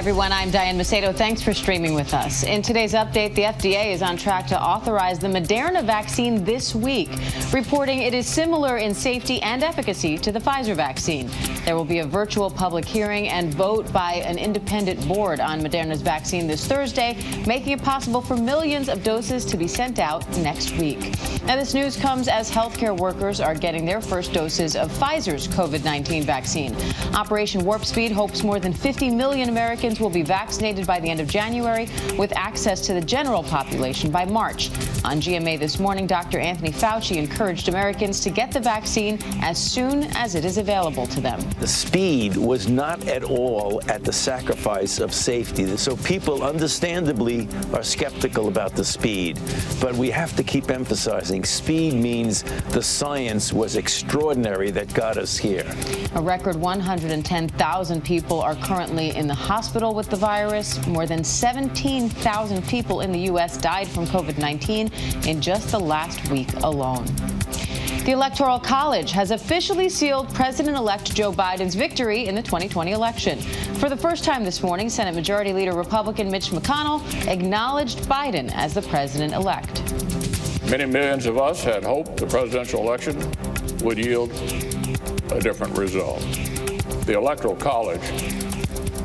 everyone. I'm Diane Macedo. Thanks for streaming with us. In today's update, the FDA is on track to authorize the Moderna vaccine this week, reporting it is similar in safety and efficacy to the Pfizer vaccine. There will be a virtual public hearing and vote by an independent board on Moderna's vaccine this Thursday, making it possible for millions of doses to be sent out next week. Now, this news comes as healthcare workers are getting their first doses of Pfizer's COVID-19 vaccine. Operation Warp Speed hopes more than 50 million Americans will be vaccinated by the end of January, with access to the general population by March. On GMA this morning, Dr. Anthony Fauci encouraged Americans to get the vaccine as soon as it is available to them. The speed was not at all at the sacrifice of safety. So people understandably are skeptical about the speed. But we have to keep emphasizing speed means the science was extraordinary that got us here. A record 110,000 people are currently in the hospital with the virus. More than 17,000 people in the U.S. died from COVID-19 in just the last week alone. The Electoral College has officially sealed President-elect Joe Biden's victory in the 2020 election. For the first time this morning, Senate Majority Leader Republican Mitch McConnell acknowledged Biden as the president-elect. Many millions of us had hoped the presidential election would yield a different result. The Electoral College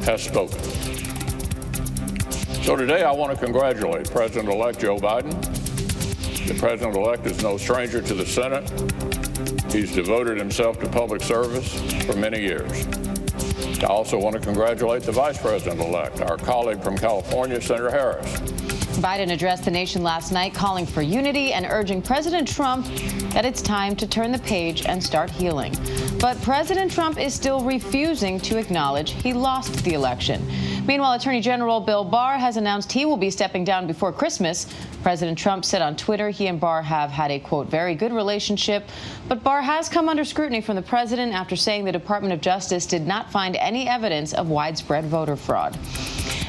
has spoken. So today I want to congratulate President-elect Joe Biden. The president-elect is no stranger to the Senate. He's devoted himself to public service for many years. I also want to congratulate the vice president-elect, our colleague from California, Senator Harris. Biden addressed the nation last night, calling for unity and urging President Trump that it's time to turn the page and start healing. But President Trump is still refusing to acknowledge he lost the election. Meanwhile, Attorney General Bill Barr has announced he will be stepping down before Christmas. President Trump said on Twitter he and Barr have had a, quote, very good relationship. But Barr has come under scrutiny from the president after saying the Department of Justice did not find any evidence of widespread voter fraud.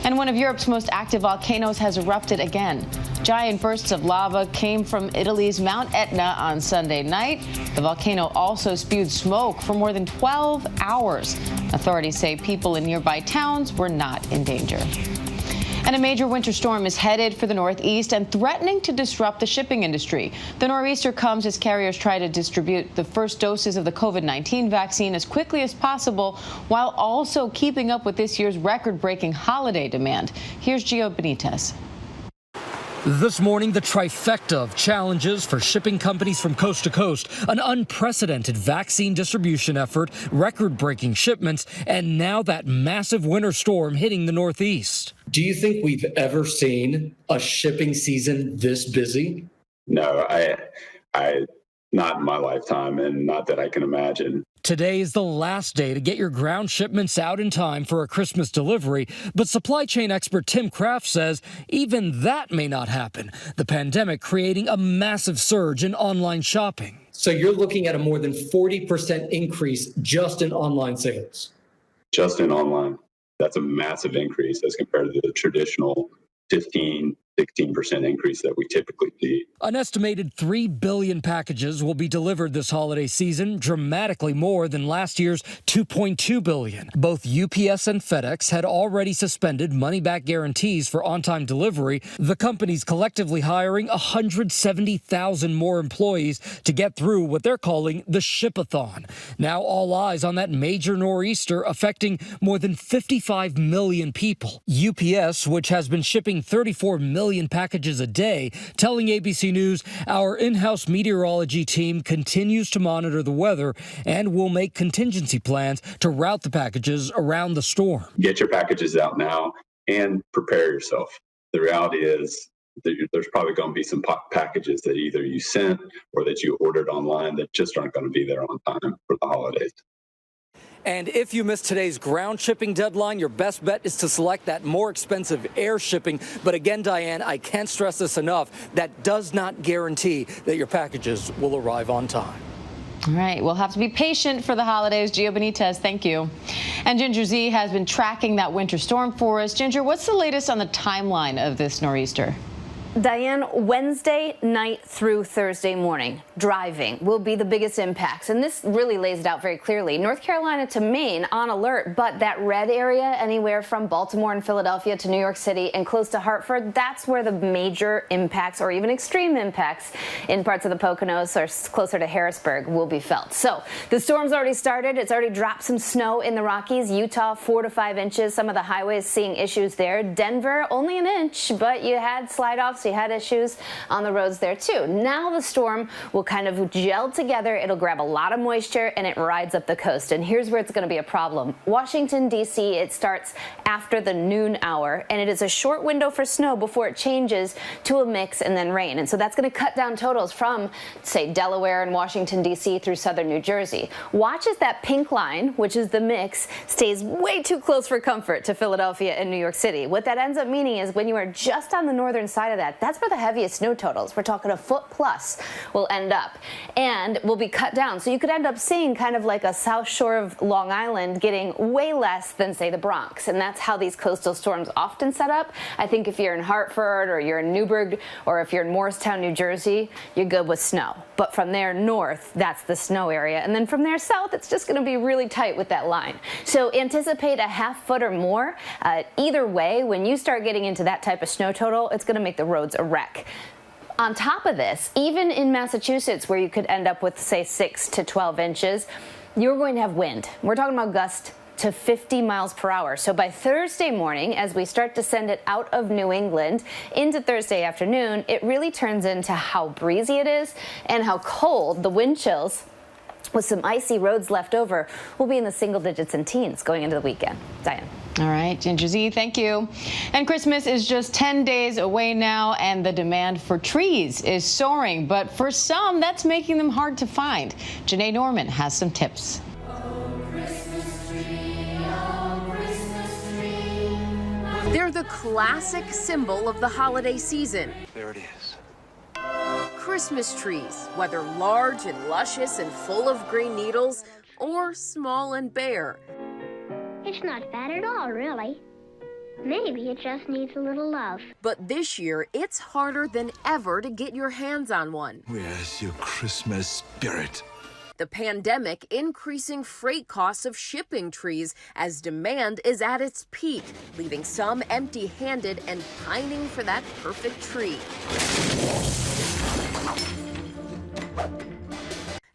And one of Europe's most active volcanoes has erupted again. Giant bursts of lava came from Italy's Mount Etna on Sunday night. The volcano also spewed smoke for more than 12 hours. Authorities say people in nearby towns were not in danger. And a major winter storm is headed for the Northeast and threatening to disrupt the shipping industry. The nor'easter comes as carriers try to distribute the first doses of the COVID-19 vaccine as quickly as possible, while also keeping up with this year's record-breaking holiday demand. Here's Gio Benitez. This morning, the trifecta of challenges for shipping companies from coast to coast, an unprecedented vaccine distribution effort, record-breaking shipments, and now that massive winter storm hitting the Northeast. Do you think we've ever seen a shipping season this busy? No, I not in my lifetime, and not that I can imagine. Today is the last day to get your ground shipments out in time for a Christmas delivery, but supply chain expert Tim Kraft says even that may not happen, the pandemic creating a massive surge in online shopping. So you're looking at a more than 40% increase just in online sales. Just in online, that's a massive increase as compared to the traditional 16% increase that we typically see. An estimated 3 billion packages will be delivered this holiday season, dramatically more than last year's 2.2 billion. Both UPS and FedEx had already suspended money-back guarantees for on-time delivery. The companies collectively hiring 170,000 more employees to get through what they're calling the Shipathon. Now all eyes on that major nor'easter affecting more than 55 million people. UPS, which has been shipping 34 million packages a day, telling ABC News our in-house meteorology team continues to monitor the weather and will make contingency plans to route the packages around the storm. Get your packages out now and prepare yourself. The reality is that there's probably going to be some packages that either you sent or that you ordered online that just aren't going to be there on time for the holidays. And if you miss today's ground shipping deadline, your best bet is to select that more expensive air shipping. But again, Diane, I can't stress this enough. That does not guarantee that your packages will arrive on time. All right, we'll have to be patient for the holidays. Gio Benitez, thank you. And Ginger Z has been tracking that winter storm for us. Ginger, what's the latest on the timeline of this nor'easter? Diane, Wednesday night through Thursday morning, driving will be the biggest impacts. And this really lays it out very clearly. North Carolina to Maine on alert, but that red area anywhere from Baltimore and Philadelphia to New York City and close to Hartford, that's where the major impacts or even extreme impacts in parts of the Poconos or closer to Harrisburg will be felt. So the storm's already started. It's already dropped some snow in the Rockies. Utah, 4 to 5 inches. Some of the highways seeing issues there. Denver, only an inch, but you had slide-offs. You had issues on the roads there too. Now the storm will kind of gel together. It'll grab a lot of moisture and it rides up the coast. And here's where it's going to be a problem. Washington, D.C., it starts after the noon hour, and it is a short window for snow before it changes to a mix and then rain. And so that's going to cut down totals from, say, Delaware and Washington, D.C. through southern New Jersey. Watch as that pink line, which is the mix, stays way too close for comfort to Philadelphia and New York City. What that ends up meaning is when you are just on the northern side of that, that's where the heaviest snow totals, we're talking a foot plus, will end up and will be cut down. So you could end up seeing kind of like a south shore of Long Island getting way less than, say, the Bronx. And that's how these coastal storms often set up. I think if you're in Hartford or you're in Newburgh or if you're in Morristown, New Jersey, you're good with snow. But from there north, that's the snow area. And then from there south, it's just going to be really tight with that line. So anticipate a half foot or more. Either way, when you start getting into that type of snow total, it's going to make the roads a wreck. On top of this, even in Massachusetts, where you could end up with, say, 6 to 12 inches, you're going to have wind. We're talking about gusts to 50 miles per hour. So by Thursday morning, as we start to send it out of New England into Thursday afternoon, it really turns into how breezy it is and how cold the wind chills with some icy roads left over will be in the single digits and teens going into the weekend. Diane. All right, Ginger Z, thank you. And Christmas is just 10 days away now, and the demand for trees is soaring. But for some, that's making them hard to find. Janae Norman has some tips. They're the classic symbol of the holiday season. There it is. Christmas trees, whether large and luscious and full of green needles, or small and bare. It's not bad at all, really. Maybe it just needs a little love. But this year, it's harder than ever to get your hands on one. Where's your Christmas spirit? The pandemic increasing freight costs of shipping trees as demand is at its peak, leaving some empty-handed and pining for that perfect tree.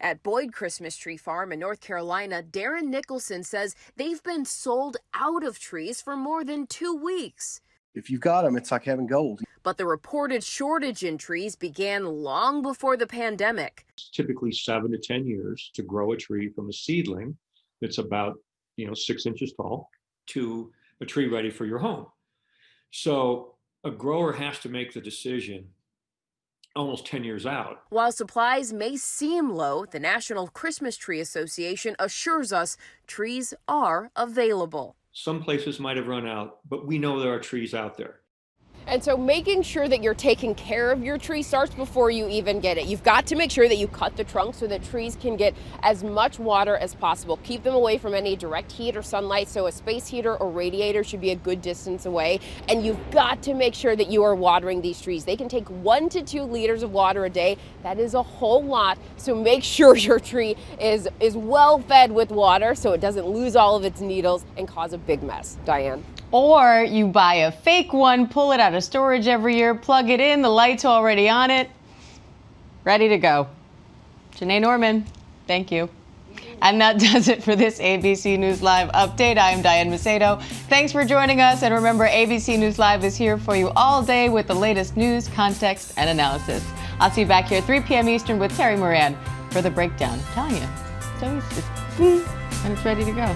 At Boyd Christmas Tree Farm in North Carolina, Darren Nicholson says they've been sold out of trees for more than 2 weeks. If you've got them, it's like having gold. But the reported shortage in trees began long before the pandemic. It's typically 7 to 10 years to grow a tree from a seedling that's about 6 inches tall to a tree ready for your home. So a grower has to make the decision almost 10 years out. While supplies may seem low, the National Christmas Tree Association assures us trees are available. Some places might have run out, but we know there are trees out there. And so making sure that you're taking care of your tree starts before you even get it. You've got to make sure that you cut the trunk so that trees can get as much water as possible. Keep them away from any direct heat or sunlight, so a space heater or radiator should be a good distance away. And you've got to make sure that you are watering these trees. They can take 1 to 2 liters of water a day. That is a whole lot, so make sure your tree is well fed with water so it doesn't lose all of its needles and cause a big mess. Diane? Or you buy a fake one, pull it out of storage every year, plug it in, the light's already on it, ready to go. Janae Norman, thank you. And that does it for this ABC News Live update. I am Diane Macedo. Thanks for joining us. And remember, ABC News Live is here for you all day with the latest news, context, and analysis. I'll see you back here at 3 p.m. Eastern with Terry Moran for the breakdown. I'm telling you, it's always just and it's ready to go.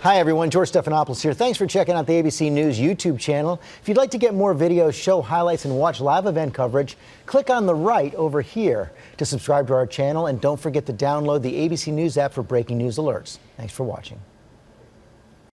Hi, everyone. George Stephanopoulos here. Thanks for checking out the ABC News YouTube channel. If you'd like to get more videos, show highlights, and watch live event coverage, click on the right over here to subscribe to our channel. And don't forget to download the ABC News app for breaking news alerts. Thanks for watching.